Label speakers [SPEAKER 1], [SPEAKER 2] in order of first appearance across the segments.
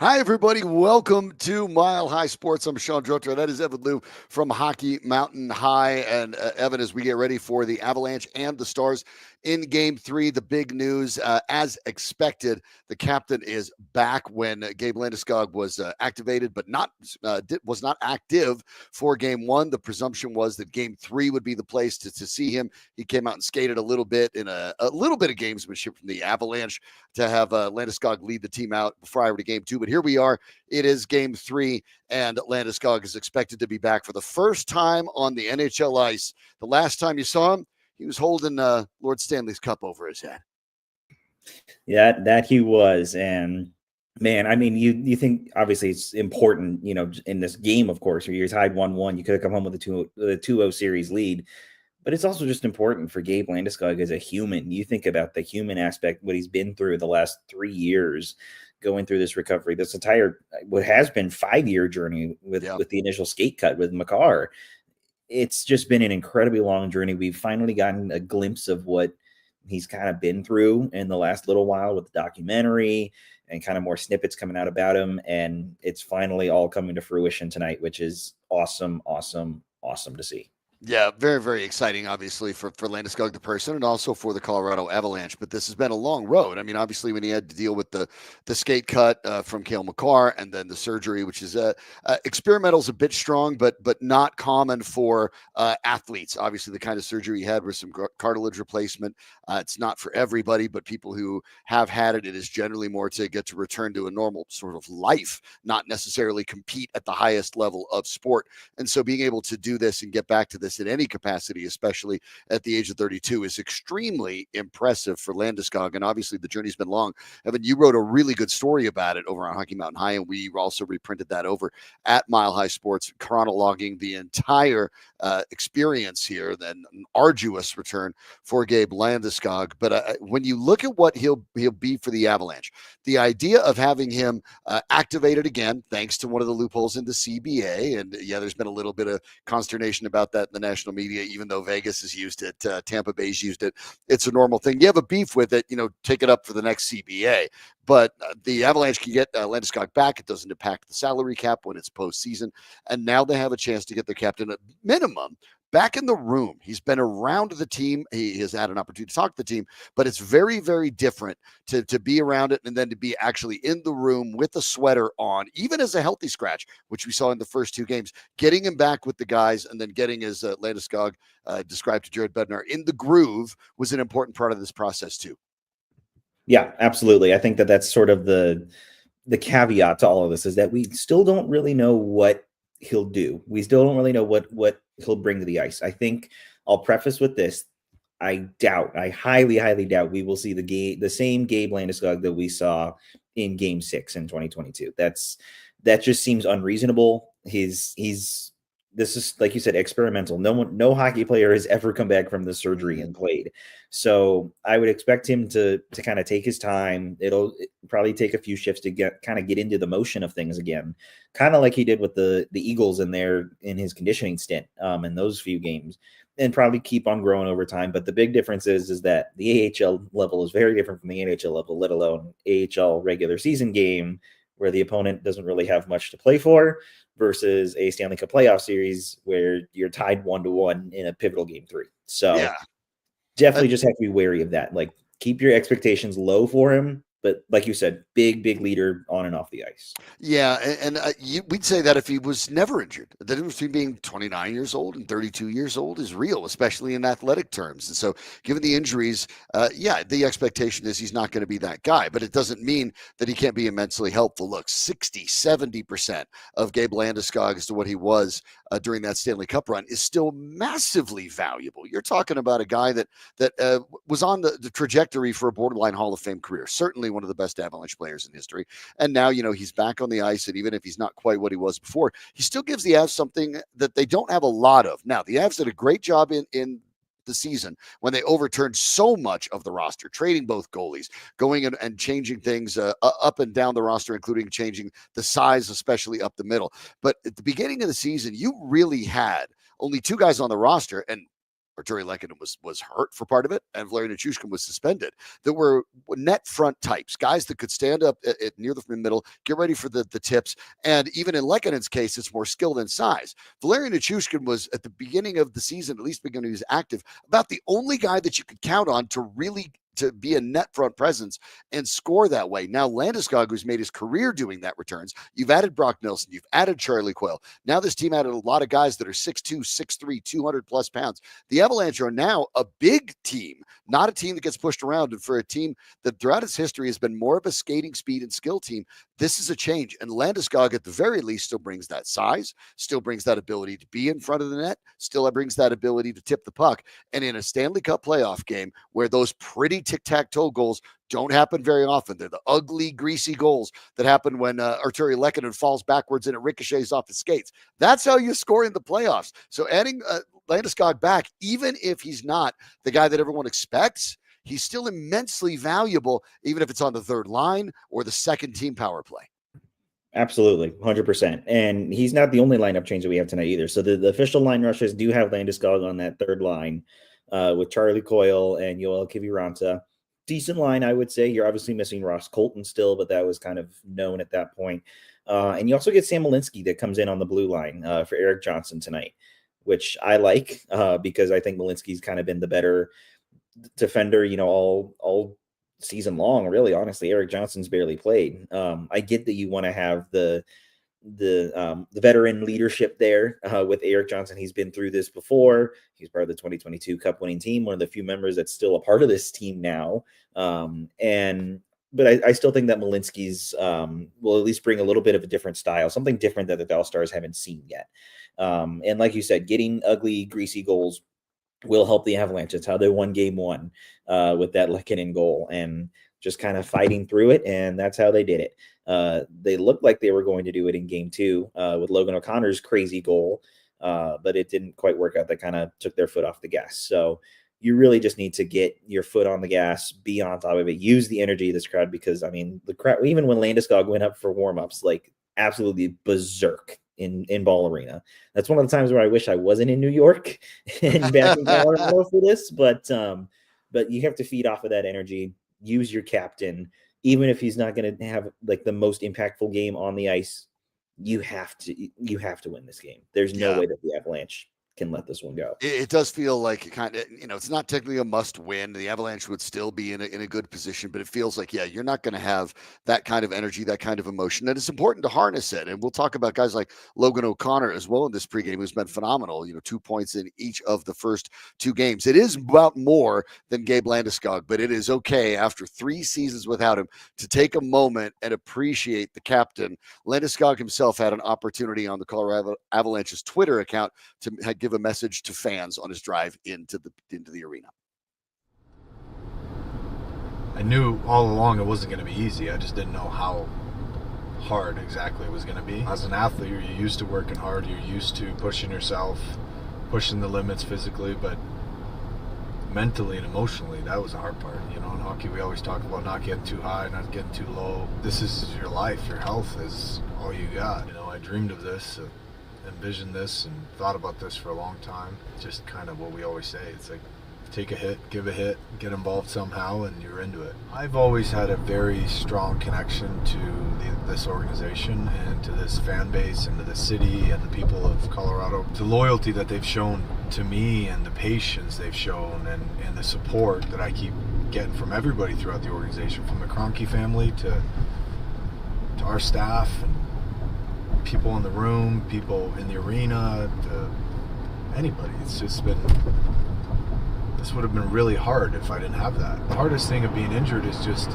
[SPEAKER 1] Hi, everybody. Welcome to Mile High Sports. I'm Shawn Drotar. That is Evan Lou from Hockey Mountain High. And Evan, as we get ready for the Avalanche and the Stars in Game 3, the big news, as expected, the captain is back. When Gabe Landeskog was activated, but was not active for Game 1. The presumption was that Game 3 would be the place to see him. He came out and skated a little bit in a little bit of gamesmanship from the Avalanche to have Landeskog lead the team out prior to Game 2. But here we are. It is Game 3, and Landeskog is expected to be back for the first time on the NHL ice. The last time you saw him, he was holding Lord Stanley's cup over his head.
[SPEAKER 2] Yeah, that he was. And man, I mean, you think obviously it's important, in this game, of course, where you're tied 1-1, you could have come home with a 2-0 series lead. But it's also just important for Gabe Landeskog as a human. You think about the human aspect, what he's been through the last 3 years, going through this recovery, this entire what has been 5-year journey with the initial skate cut with Makar. It's just been an incredibly long journey. We've finally gotten a glimpse of what he's kind of been through in the last little while with the documentary and kind of more snippets coming out about him. And it's finally all coming to fruition tonight, which is awesome, awesome, awesome to see.
[SPEAKER 1] Yeah, very, very exciting, obviously, for Landeskog, the person, and also for the Colorado Avalanche. But this has been a long road. I mean, obviously, when he had to deal with the skate cut from Cale Makar and then the surgery, which is experimental is a bit strong, but not common for athletes. Obviously, the kind of surgery he had was some cartilage replacement. It's not for everybody, but people who have had it, it is generally more to get to return to a normal sort of life, not necessarily compete at the highest level of sport. And so being able to do this and get back to this in any capacity, especially at the age of 32, is extremely impressive for Landeskog. And obviously, the journey's been long. Evan, you wrote a really good story about it over on Hockey Mountain High, and we also reprinted that over at Mile High Sports, chronologing the entire experience here. Then an arduous return for Gabe Landeskog. But when you look at what he'll be for the Avalanche, the idea of having him activated again, thanks to one of the loopholes in the CBA, and there's been a little bit of consternation about that in the national media, even though Vegas has used it, Tampa Bay's used it. It's a normal thing. You have a beef with it, take it up for the next CBA. But the Avalanche can get Landeskog back. It doesn't impact the salary cap when it's postseason. And now they have a chance to get their captain at minimum back in the room. He's been around the team. He has had an opportunity to talk to the team, but it's very, very different to be around it and then to be actually in the room with the sweater on, even as a healthy scratch, which we saw in the first 2 games. Getting him back with the guys and then getting, as Landeskog described to Jared Bednar, in the groove was an important part of this process too.
[SPEAKER 2] Yeah, absolutely. I think that's sort of the caveat to all of this, is that we still don't really know what he'll do. We still don't really know what he'll bring to the ice. I think I'll preface with this. I highly, highly doubt we will see the same Gabe Landeskog that we saw in Game 6 in 2022. That just seems unreasonable. This is, like you said, experimental. No hockey player has ever come back from the surgery and played. So I would expect him to kind of take his time. It'll probably take a few shifts to get into the motion of things again, kind of like he did with the Eagles in his conditioning stint in those few games, and probably keep on growing over time. But the big difference is that the AHL level is very different from the NHL level, let alone AHL regular season game, where the opponent doesn't really have much to play for, versus a Stanley Cup playoff series where you're tied 1-1 in a pivotal Game 3. So definitely just have to be wary of that. Like, keep your expectations low for him. But like you said, big leader on and off the ice.
[SPEAKER 1] Yeah, and we'd say that if he was never injured. The difference between being 29 years old and 32 years old is real, especially in athletic terms. And so given the injuries, the expectation is he's not going to be that guy. But it doesn't mean that he can't be immensely helpful. Look, 60, 70% of Gabe Landeskog as to what he was during that Stanley Cup run is still massively valuable. You're talking about a guy that was on the trajectory for a borderline Hall of Fame career, certainly one of the best Avalanche players in history. And now, he's back on the ice, and even if he's not quite what he was before, he still gives the Avs something that they don't have a lot of. Now, the Avs did a great job in the season when they overturned so much of the roster, trading both goalies, going and changing things up and down the roster, including changing the size, especially up the middle. But at the beginning of the season, you really had only 2 guys on the roster, and Arturi Lehkonen was hurt for part of it, and Valeri Nichushkin was suspended. That were net front types, guys that could stand up near the middle, get ready for the tips, and even in Lehkonen's case, it's more skill than size. Valeri Nichushkin was at the beginning of the season, at least beginning he was active, about the only guy that you could count on to be a net front presence and score that way. Now, Landeskog, who's made his career doing that, returns. You've added Brock Nelson. You've added Charlie Coyle. Now this team added a lot of guys that are 6'2", 6'3", 200-plus pounds. The Avalanche are now a big team, not a team that gets pushed around. And for a team that throughout its history has been more of a skating, speed, and skill team, this is a change. And Landeskog, at the very least, still brings that size, still brings that ability to be in front of the net, still brings that ability to tip the puck. And in a Stanley Cup playoff game where those pretty tic-tac-toe goals don't happen very often, they're the ugly, greasy goals that happen when Arturi Lehkonen falls backwards and it ricochets off his skates. That's how you score in the playoffs. So adding Landeskog back, even if he's not the guy that everyone expects, he's still immensely valuable, even if it's on the third line or the second team power play.
[SPEAKER 2] Absolutely, 100%. And he's not the only lineup change that we have tonight either. So the official line rushes do have Landeskog on that third line with Charlie Coyle and Yoel Kiviranta. Decent line, I would say. You're obviously missing Ross Colton still, but that was kind of known at that point. And you also get Sam Malinsky that comes in on the blue line for Erik Johnson tonight, which I like because I think Malinsky's kind of been the better defender, all season long, really. Honestly, Erik Johnson's barely played. I get that you want to have the veteran leadership there with Erik Johnson. He's been through this before. He's part of the 2022 Cup winning team, one of the few members that's still a part of this team now. But I still think that Malinsky's will at least bring a little bit of a different style, something different that the Dallas Stars haven't seen yet. And like you said, getting ugly, greasy goals will help the Avalanche. It's how they won game one with that Lehkonen goal and just kind of fighting through it. And that's how they did it. They looked like they were going to do it in game two with Logan O'Connor's crazy goal, but it didn't quite work out. That kind of took their foot off the gas. So you really just need to get your foot on the gas, be on top of it, use the energy of this crowd, because, I mean, the crowd, even when Landeskog went up for warmups, like absolutely berserk in Ball Arena. That's one of the times where I wish I wasn't in New York and back in Colorado for this, but you have to feed off of that energy, use your captain, even if he's not going to have like the most impactful game on the ice. You have to win this game. There's no way that the Avalanche can let this one go.
[SPEAKER 1] It does feel like it kind of, it's not technically a must win. The Avalanche would still be in a good position, but it feels like, you're not going to have that kind of energy, that kind of emotion. And it's important to harness it. And we'll talk about guys like Logan O'Connor as well in this pregame, who's been phenomenal, 2 points in each of the first two games. It is about more than Gabe Landeskog, but it is okay after 3 seasons without him to take a moment and appreciate the captain. Landeskog himself had an opportunity on the Colorado Avalanche's Twitter account to give a message to fans on his drive into the arena.
[SPEAKER 3] I knew all along it wasn't going to be easy. I just didn't know how hard exactly it was going to be. As an athlete, you're used to working hard. You're used to pushing yourself, pushing the limits physically, but mentally and emotionally, that was the hard part. In hockey, we always talk about not getting too high, not getting too low. This is your life. Your health is all you got. I dreamed of this, envisioned this, and thought about this for a long time. Just kind of what we always say. It's like, take a hit, give a hit, get involved somehow, and you're into it. I've always had a very strong connection to this organization and to this fan base and to the city and the people of Colorado. The loyalty that they've shown to me and the patience they've shown and the support that I keep getting from everybody throughout the organization, from the Kroenke family to our staff and people in the room, people in the arena, to anybody. It's just been, this would have been really hard if I didn't have that. The hardest thing of being injured is just,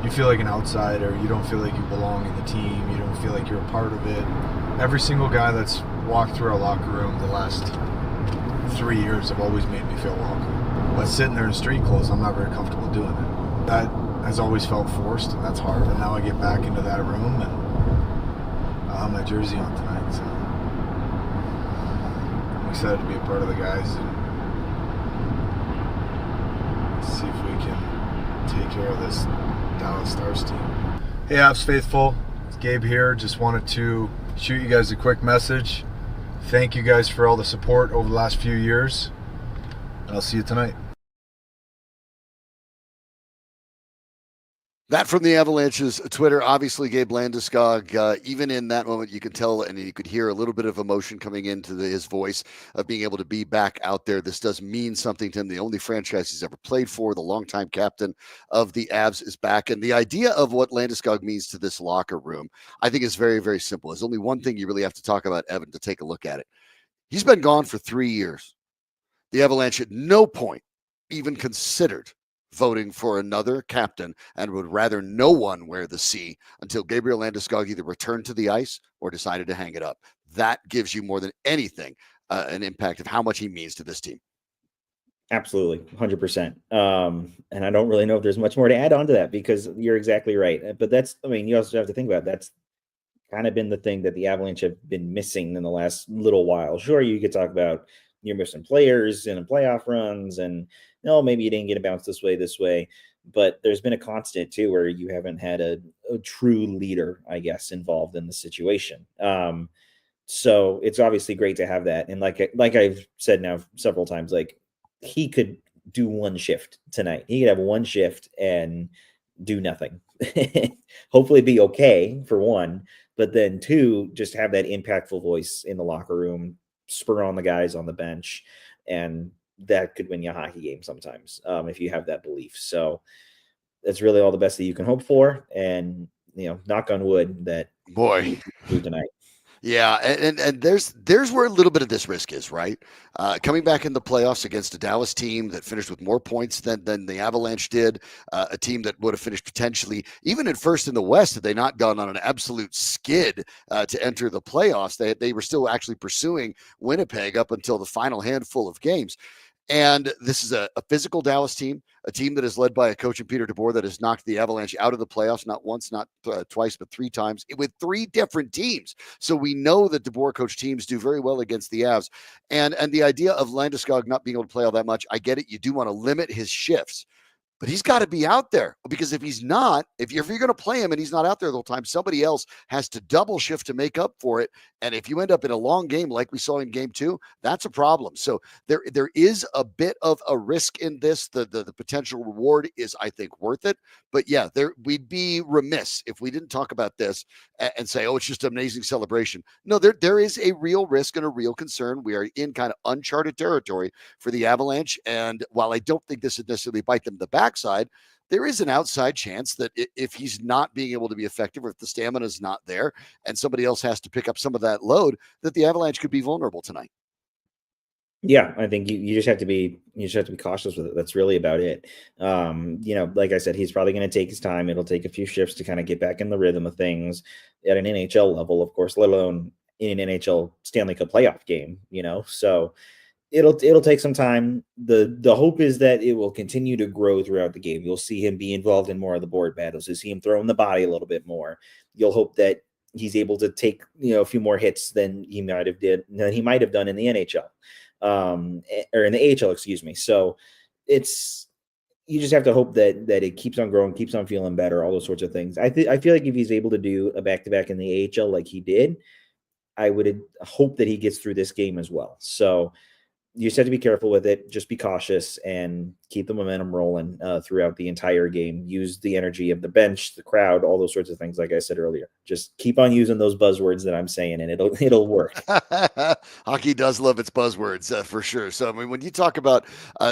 [SPEAKER 3] you feel like an outsider, you don't feel like you belong in the team, you don't feel like you're a part of it. Every single guy that's walked through our locker room the last 3 years have always made me feel welcome. But sitting there in street clothes, I'm not very comfortable doing it. That has always felt forced, and that's hard. And now I get back into that room, and I'll have my jersey on tonight, so I'm excited to be a part of the guys and see if we can take care of this Dallas Stars team. Hey, Avs faithful, it's Gabe here. Just wanted to shoot you guys a quick message. Thank you guys for all the support over the last few years. and I'll see you tonight.
[SPEAKER 1] That from the Avalanche's Twitter. Obviously, Gabe Landeskog, even in that moment, you could tell and you could hear a little bit of emotion coming into his voice of being able to be back out there. This does mean something to him. The only franchise he's ever played for, the longtime captain of the Avs, is back. And the idea of what Landeskog means to this locker room, I think, is very, very simple. There's only one thing you really have to talk about, Evan, to take a look at it. He's been gone for 3 years. The Avalanche at no point even considered voting for another captain and would rather no one wear the C until Gabriel Landeskog either returned to the ice or decided to hang it up. That gives you more than anything an impact of how much he means to this team.
[SPEAKER 2] Absolutely, 100%. And I don't really know if there's much more to add on to that, because you're exactly right. But you also have to think about it. That's kind of been the thing that the Avalanche have been missing in the last little while. Sure, you could talk about you're missing players in playoff runs, and maybe you didn't get a bounce this way, but there's been a constant too where you haven't had a true leader, I guess, involved in the situation. So it's obviously great to have that. And like I've said now several times, like, he could do one shift tonight. He could have one shift and do nothing. Hopefully be okay, for one, but then two, just have that impactful voice in the locker room, spur on the guys on the bench, and that could win you a hockey game sometimes, if you have that belief. So that's really all the best that you can hope for, and knock on wood that
[SPEAKER 1] Boy,
[SPEAKER 2] do tonight.
[SPEAKER 1] Yeah, and there's where a little bit of this risk is, right? Coming back in the playoffs against a Dallas team that finished with more points than the Avalanche did, a team that would have finished potentially even at first in the West had they not gone on an absolute skid to enter the playoffs. They were still actually pursuing Winnipeg up until the final handful of games. And this is a physical Dallas team, a team that is led by a coach in Peter DeBoer that has knocked the Avalanche out of the playoffs, not once, not twice, but 3 times with 3 different teams. So we know that DeBoer coach teams do very well against the Avs. And the idea of Landeskog not being able to play all that much, I get it. You do want to limit his shifts. But he's got to be out there, because if he's not, if you're going to play him and he's not out there the whole time, somebody else has to double shift to make up for it. And if you end up in a long game like we saw in game 2, that's a problem. So there is a bit of a risk in this. The potential reward is, I think, worth it. But yeah, we'd be remiss if we didn't talk about this and say, oh, it's just an amazing celebration. No, there is a real risk and a real concern. We are in kind of uncharted territory for the Avalanche. And while I don't think this would necessarily bite them in the backside, there is an outside chance that if he's not being able to be effective, or if the stamina is not there and somebody else has to pick up some of that load, that the Avalanche could be vulnerable tonight.
[SPEAKER 2] Yeah, I think you just have to be cautious with it. That's really about it. Like I said, he's probably going to take his time. It'll take a few shifts to kind of get back in the rhythm of things at an NHL level, of course, let alone in an NHL Stanley Cup playoff game, so it'll take some time. The hope is that it will continue to grow throughout the game. You'll see him be involved in more of the board battles. You'll see him throwing the body a little bit more. You'll hope that he's able to take a few more hits than he might have done in the NHL, or in the AHL, excuse me. So you just have to hope that it keeps on growing, keeps on feeling better, all those sorts of things. I feel like if he's able to do a back-to-back in the AHL like he did, I would hope that he gets through this game as well. So you just have to be careful with it. Just be cautious and keep the momentum rolling throughout the entire game. Use the energy of the bench, the crowd, all those sorts of things. Like I said earlier, just keep on using those buzzwords that I'm saying, and it'll work.
[SPEAKER 1] Hockey does love its buzzwords for sure. So, I mean, when you talk about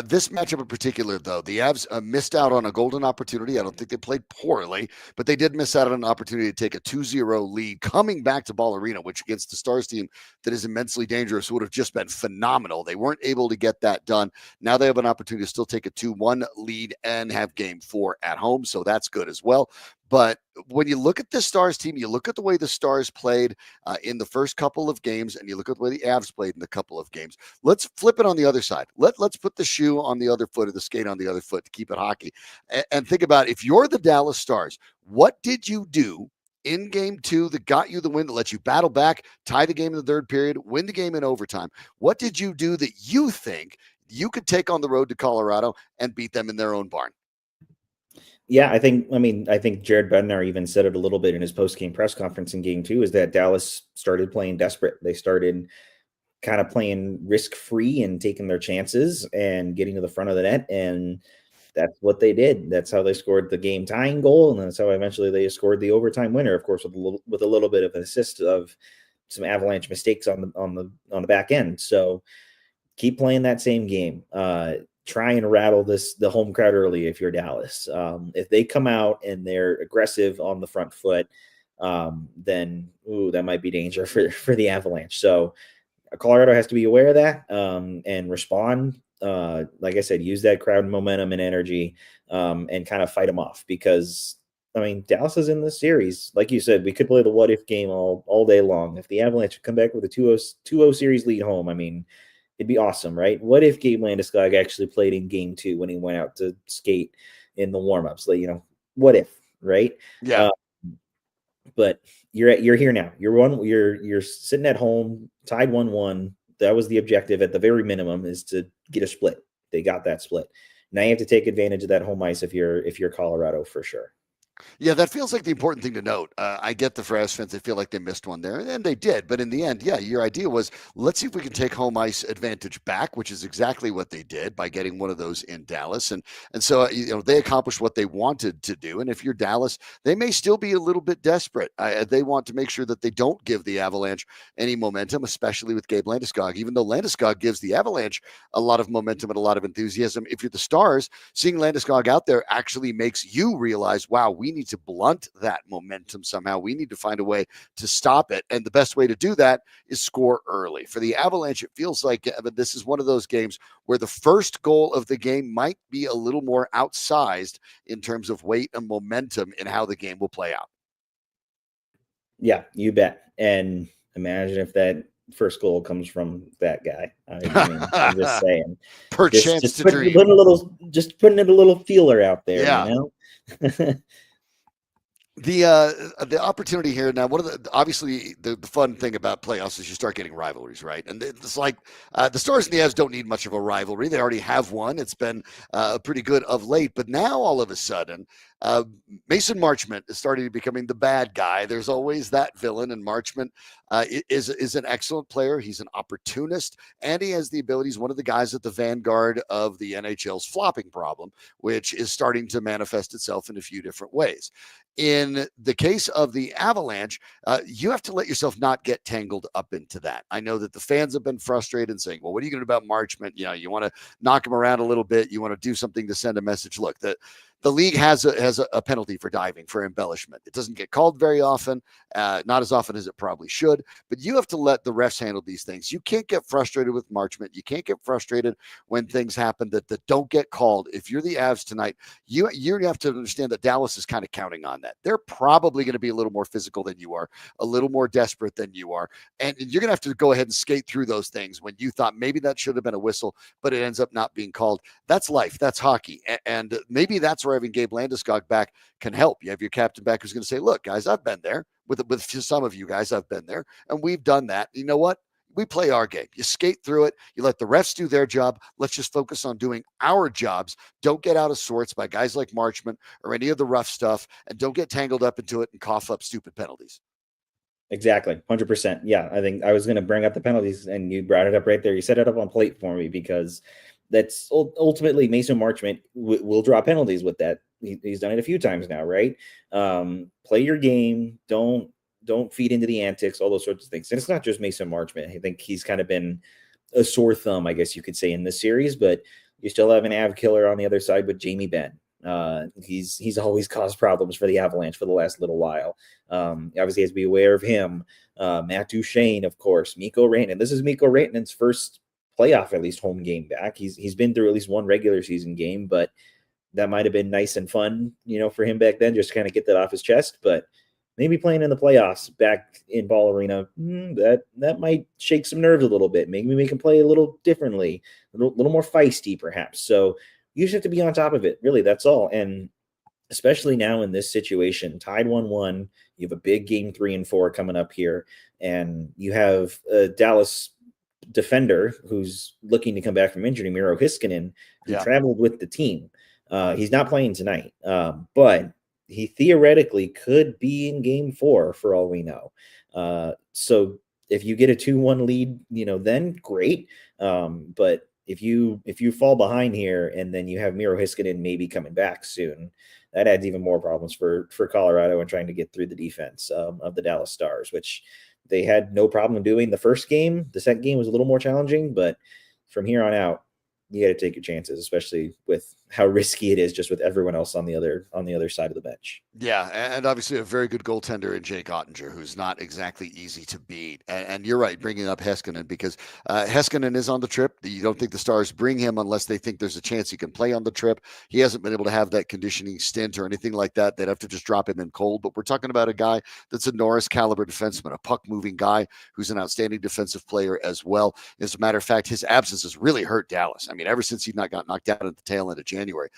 [SPEAKER 1] this matchup in particular, though, the Avs missed out on a golden opportunity. I don't think they played poorly, but they did miss out on an opportunity to take a 2-0 lead coming back to Ball Arena, which against the Stars team that is immensely dangerous would have just been phenomenal. They weren't able to get that done. Now they have an opportunity to still take a 2-1 lead and have game 4 at home. So that's good as well. But when you look at the Stars team, you look at the way the Stars played in the first couple of games, and you look at the way the Avs played in the couple of games. Let's flip it on the other side. Let's put the shoe on the other foot, or the skate on the other foot, to keep it hockey. And think about, if you're the Dallas Stars, what did you do in game 2 that got you the win, that let you battle back, tie the game in the third period, win the game in overtime? What did you do that you think you could take on the road to Colorado and beat them in their own barn?
[SPEAKER 2] Yeah, I think Jared Bednar even said it a little bit in his post-game press conference in game 2, is that Dallas started playing desperate. They started kind of playing risk-free and taking their chances and getting to the front of the net, and that's what they did. That's how they scored the game tying goal, and that's how eventually they scored the overtime winner, of course, with a little bit of an assist of some Avalanche mistakes on the back end. So keep playing that same game. Try and rattle the home crowd early if you're Dallas. If they come out and they're aggressive on the front foot, then that might be danger for the Avalanche. So Colorado has to be aware of that and respond. Like I said, use that crowd momentum and energy and kind of fight them off, because I mean, Dallas is in this series. Like you said, we could play the what if game all day long. If the Avalanche come back with a 2-0 series lead home, I mean, it'd be awesome, right? What if Gabriel Landeskog actually played in game 2 when he went out to skate in the warmups? Like, what if, right?
[SPEAKER 1] Yeah.
[SPEAKER 2] But you're here now. You're sitting at home, tied 1-1. That was the objective at the very minimum, is to get a split. They got that split. Now you have to take advantage of that home ice if you're Colorado, for sure.
[SPEAKER 1] Yeah, that feels like the important thing to note. I get the Fraz fans; they feel like they missed one there, and they did. But in the end, yeah, your idea was, let's see if we can take home ice advantage back, which is exactly what they did by getting one of those in Dallas. And so they accomplished what they wanted to do. And if you're Dallas, they may still be a little bit desperate. They want to make sure that they don't give the Avalanche any momentum, especially with Gabe Landeskog. Even though Landeskog gives the Avalanche a lot of momentum and a lot of enthusiasm, if you're the Stars, seeing Landeskog out there actually makes you realize, wow, we need to blunt that momentum somehow. We need to find a way to stop it. And the best way to do that is score early. For the Avalanche, it feels like this is one of those games where the first goal of the game might be a little more outsized in terms of weight and momentum in how the game will play out.
[SPEAKER 2] Yeah, you bet. And imagine if that first goal comes from that guy. I mean, I'm just saying.
[SPEAKER 1] Perchance
[SPEAKER 2] just
[SPEAKER 1] to dream.
[SPEAKER 2] Putting it a little feeler out there,
[SPEAKER 1] Yeah. The opportunity here now, one of obviously the fun thing about playoffs is you start getting rivalries, right? And it's like the Stars and the Avs don't need much of a rivalry. They already have one. It's been pretty good of late. But now all of a sudden, Mason Marchment is starting to becoming the bad guy. There's always that villain, and Marchment is an excellent player. He's an opportunist, and he has the ability. He's one of the guys at the vanguard of the NHL's flopping problem, which is starting to manifest itself in a few different ways. In the case of the Avalanche, you have to let yourself not get tangled up into that. I know that the fans have been frustrated and saying, well, what are you going to do about Marchment? You want to knock him around a little bit. You want to do something to send a message. Look, the league has a penalty for diving, for embellishment. It doesn't get called very often, not as often as it probably should, but you have to let the refs handle these things. You can't get frustrated with Marchment. You can't get frustrated when things happen that don't get called. If you're the Avs tonight, you have to understand that Dallas is kind of counting on that. They're probably going to be a little more physical than you are, a little more desperate than you are, and you're going to have to go ahead and skate through those things when you thought maybe that should have been a whistle, but it ends up not being called. That's life. That's hockey. And maybe that's where having Gabe Landeskog back can help. You have your captain back who's going to say, look, guys, I've been there with some of you guys. I've been there and we've done that. You know what? We play our game. You skate through it. You let the refs do their job. Let's just focus on doing our jobs. Don't get out of sorts by guys like Marchment or any of the rough stuff, and don't get tangled up into it and cough up stupid penalties.
[SPEAKER 2] Exactly. 100%. Yeah. I think I was going to bring up the penalties, and you brought it up right there. You set it up on plate for me, because that's ultimately Mason Marchment will draw penalties with that. He's done it a few times now, right? Play your game. Don't feed into the antics, all those sorts of things. And it's not just Mason Marchment. I think he's kind of been a sore thumb, I guess you could say, in this series, but you still have an Av killer on the other side with Jamie Benn. He's always caused problems for the Avalanche for the last little while. Obviously has to be aware of him. Matt Duchene, of course, Mikko Rantanen. This is Mikko Rantanen's first playoff, at least home game back. He's been through at least one regular season game, but that might have been nice and fun, for him back then, just to kind of get that off his chest. But maybe playing in the playoffs back in Ball Arena, that might shake some nerves a little bit. Maybe make him play a little differently, a little more feisty, perhaps. So you just have to be on top of it. Really, that's all. And especially now in this situation, tied 1-1, you have a big game 3 and 4 coming up here, and you have a Dallas defender who's looking to come back from injury, Miro Heiskanen, who traveled with the team. He's not playing tonight, but he theoretically could be in game 4 for all we know. So If you get a 2-1 lead, then great. But if you fall behind here and then you have Miro Heiskanen maybe coming back soon, that adds even more problems for Colorado and trying to get through the defense of the Dallas Stars, which they had no problem doing the first game. The second game was a little more challenging, but from here on out, you got to take your chances, especially with how risky it is just with everyone else on the other side of the bench.
[SPEAKER 1] Yeah, and obviously a very good goaltender in Jake Ottinger, who's not exactly easy to beat. And you're right, bringing up Heiskanen, because Heiskanen is on the trip. You don't think the Stars bring him unless they think there's a chance he can play on the trip. He hasn't been able to have that conditioning stint or anything like that. They'd have to just drop him in cold. But we're talking about a guy that's a Norris caliber defenseman, a puck-moving guy who's an outstanding defensive player as well. As a matter of fact, his absence has really hurt Dallas. I mean, ever since he got knocked out at the tail end of January,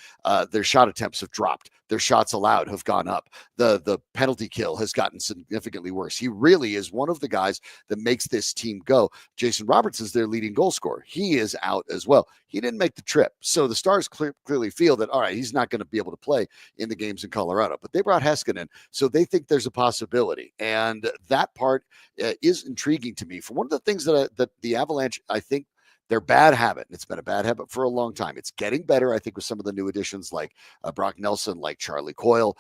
[SPEAKER 1] their shot attempts have dropped. Their shots allowed have gone up. The penalty kill has gotten significantly worse. He really is one of the guys that makes this team go. Jason Robertson's their leading goal scorer. He is out as well. He didn't make the trip. So the Stars clearly feel that, all right, he's not going to be able to play in the games in Colorado. But they brought Heiskanen, so they think there's a possibility. And that part is intriguing to me. For one of the things that the Avalanche, I think, their bad habit, and it's been a bad habit for a long time. It's getting better, I think, with some of the new additions like Brock Nelson, like Charlie Coyle,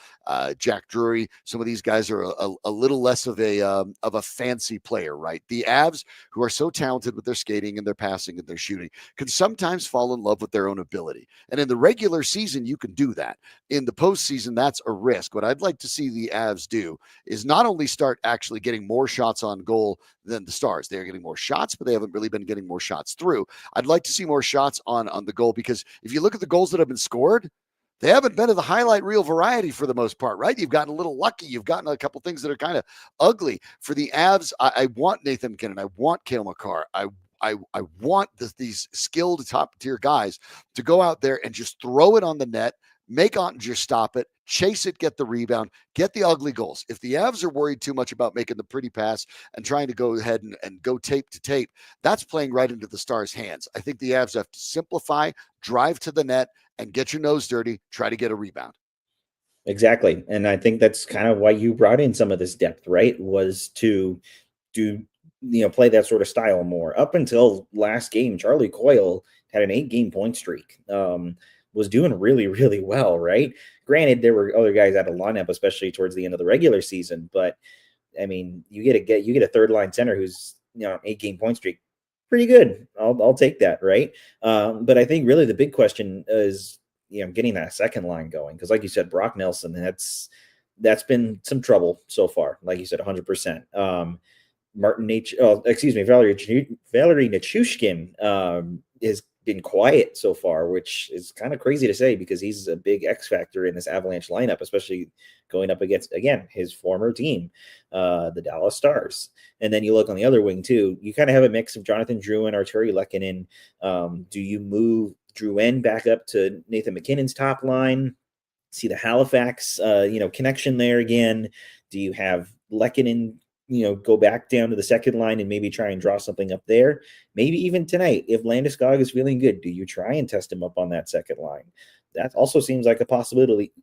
[SPEAKER 1] Jack Drury. Some of these guys are a little less of a fancy player, right? The Avs, who are so talented with their skating and their passing and their shooting, can sometimes fall in love with their own ability. And in the regular season, you can do that. In the postseason, that's a risk. What I'd like to see the Avs do is not only start actually getting more shots on goal than the Stars. They're getting more shots, but they haven't really been getting more shots through. I'd like to see more shots on the goal, because if you look at the goals that have been scored, they haven't been of the highlight reel variety for the most part, right? You've gotten a little lucky. You've gotten a couple things that are kind of ugly. For the Avs, I want Nathan McKinnon. I want Cale Makar. I want these skilled top-tier guys to go out there and just throw it on the net, make Ottinger stop it, chase it, get the rebound, get the ugly goals. If the Avs are worried too much about making the pretty pass and trying to go ahead and go tape to tape, that's playing right into the Stars' hands. I think the Avs have to simplify, drive to the net, and get your nose dirty, try to get a rebound.
[SPEAKER 2] Exactly. And I think that's kind of why you brought in some of this depth, right? Was to do, play that sort of style more. Up until last game, Charlie Coyle had an 8-game point streak. Was doing really, really well, right? Granted, there were other guys out of lineup, especially towards the end of the regular season. But I mean, you get a third line center who's 8-game point streak, pretty good. I'll take that, right? But I think really the big question is getting that second line going, because like you said, Brock Nelson, that's been some trouble so far. Like you said, 100%. Valerie Nichushkin is been quiet so far, which is kind of crazy to say because he's a big X factor in this Avalanche lineup, especially going up against, again, his former team, the Dallas Stars. And then you look on the other wing too, you kind of have a mix of Jonathan Drouin, Arturi Lehkonen. Do you move Drouin back up to Nathan McKinnon's top line? See the Halifax, connection there again? Do you have Lehkonen go back down to the second line and maybe try and draw something up there? Maybe even tonight, if Landeskog is feeling good, do you try and test him up on that second line? That also seems like a possibility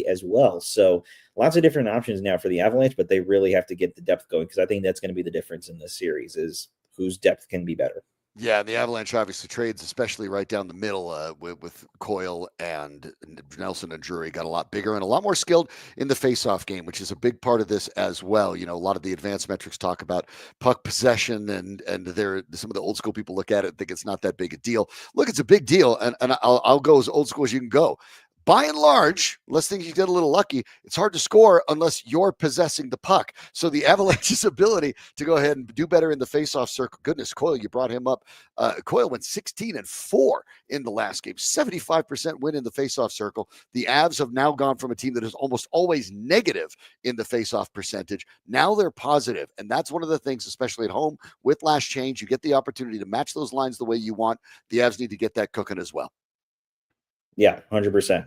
[SPEAKER 2] as well. So lots of different options now for the Avalanche, but they really have to get the depth going, because I think that's going to be the difference in this series, is whose depth can be better.
[SPEAKER 1] Yeah, and the Avalanche obviously trades, especially right down the middle with Coyle and Nelson and Drury, got a lot bigger and a lot more skilled in the faceoff game, which is a big part of this as well. A lot of the advanced metrics talk about puck possession, and some of the old school people look at it and think it's not that big a deal. Look, it's a big deal, and I'll go as old school as you can go. By and large, unless things you get a little lucky, it's hard to score unless you're possessing the puck. So the Avalanche's ability to go ahead and do better in the faceoff circle. Goodness, Coyle, you brought him up. Coyle went 16-4 in the last game, 75% win in the faceoff circle. The Avs have now gone from a team that is almost always negative in the faceoff percentage. Now they're positive, and that's one of the things, especially at home with last change. You get the opportunity to match those lines the way you want. The Avs need to get that cooking as well.
[SPEAKER 2] Yeah, 100%.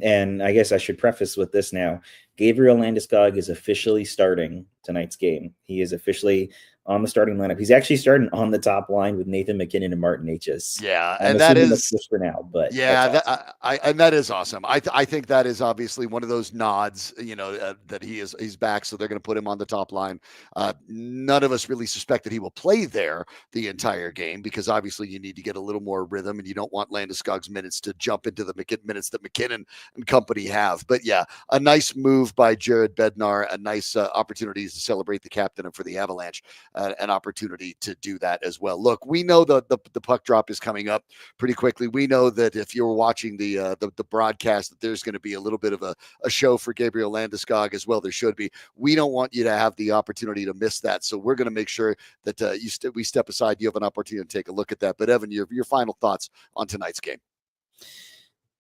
[SPEAKER 2] And I guess I should preface with this now. Gabriel Landeskog is officially starting tonight's game. He is officially on the starting lineup. He's actually starting on the top line with Nathan McKinnon and Martin H's.
[SPEAKER 1] Yeah,
[SPEAKER 2] I'm
[SPEAKER 1] and that
[SPEAKER 2] assuming
[SPEAKER 1] is
[SPEAKER 2] that's just for now, but
[SPEAKER 1] yeah,
[SPEAKER 2] that's
[SPEAKER 1] that,
[SPEAKER 2] awesome.
[SPEAKER 1] and that is awesome. I think that is obviously one of those nods, that he's back, so they're going to put him on the top line. None of us really suspect that he will play there the entire game because obviously you need to get a little more rhythm, and you don't want Landeskog's minutes to jump into the minutes that McKinnon and company have. But yeah, a nice move by Jared Bednar, a nice opportunity to celebrate the captain and for the Avalanche, an opportunity to do that as well. Look, we know the puck drop is coming up pretty quickly. We know that if you're watching the broadcast, that there's going to be a little bit of a show for Gabriel Landeskog as well. There should be. We don't want you to have the opportunity to miss that, so we're going to make sure that we step aside. You have an opportunity to take a look at that. But Evan, your final thoughts on tonight's game?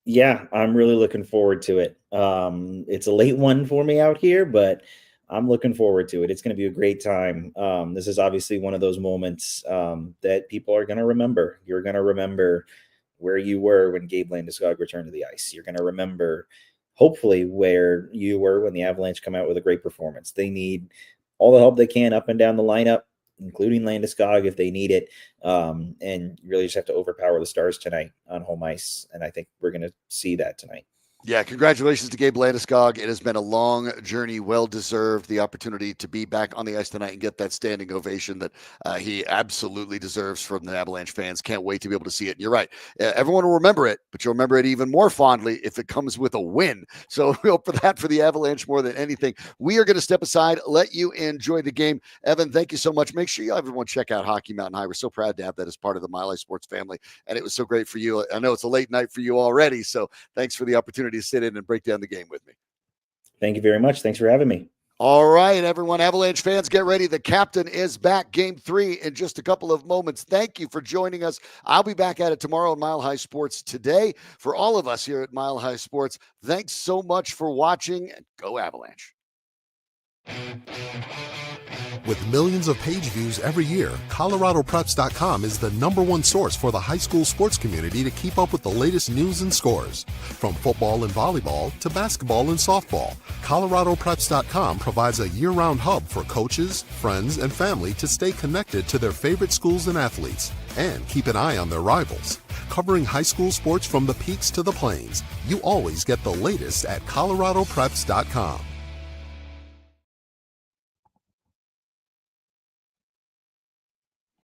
[SPEAKER 2] Yeah, I'm really looking forward to it. It's a late one for me out here, but I'm looking forward to it. It's going to be a great time. This is obviously one of those moments that people are going to remember. You're going to remember where you were when Gabe Landeskog returned to the ice. You're going to remember, hopefully, where you were when the Avalanche come out with a great performance. They need all the help they can up and down the lineup, including Landeskog if they need it. And really just have to overpower the Stars tonight on home ice. And I think we're going to see that tonight.
[SPEAKER 1] Yeah, congratulations to Gabe Landeskog. It has been a long journey, well-deserved. The opportunity to be back on the ice tonight and get that standing ovation that he absolutely deserves from the Avalanche fans. Can't wait to be able to see it. And you're right. Everyone will remember it, but you'll remember it even more fondly if it comes with a win. So we hope for that for the Avalanche more than anything. We are going to step aside, let you enjoy the game. Evan, thank you so much. Make sure everyone check out Hockey Mountain High. We're so proud to have that as part of the Mile High Sports family, and it was so great for you. I know it's a late night for you already, so thanks for the opportunity to sit in and break down the game with me.
[SPEAKER 2] Thank you very much. Thanks for having me.
[SPEAKER 1] All right, everyone. Avalanche fans, get ready. The captain is back. Game 3 in just a couple of moments. Thank you for joining us. I'll be back at it tomorrow on Mile High Sports Today. For all of us here at Mile High Sports, thanks so much for watching, and go Avalanche.
[SPEAKER 4] With millions of page views every year, ColoradoPreps.com is the #1 source for the high school sports community to keep up with the latest news and scores. From football and volleyball to basketball and softball, ColoradoPreps.com provides a year-round hub for coaches, friends, and family to stay connected to their favorite schools and athletes, and keep an eye on their rivals. Covering high school sports from the peaks to the plains, you always get the latest at ColoradoPreps.com.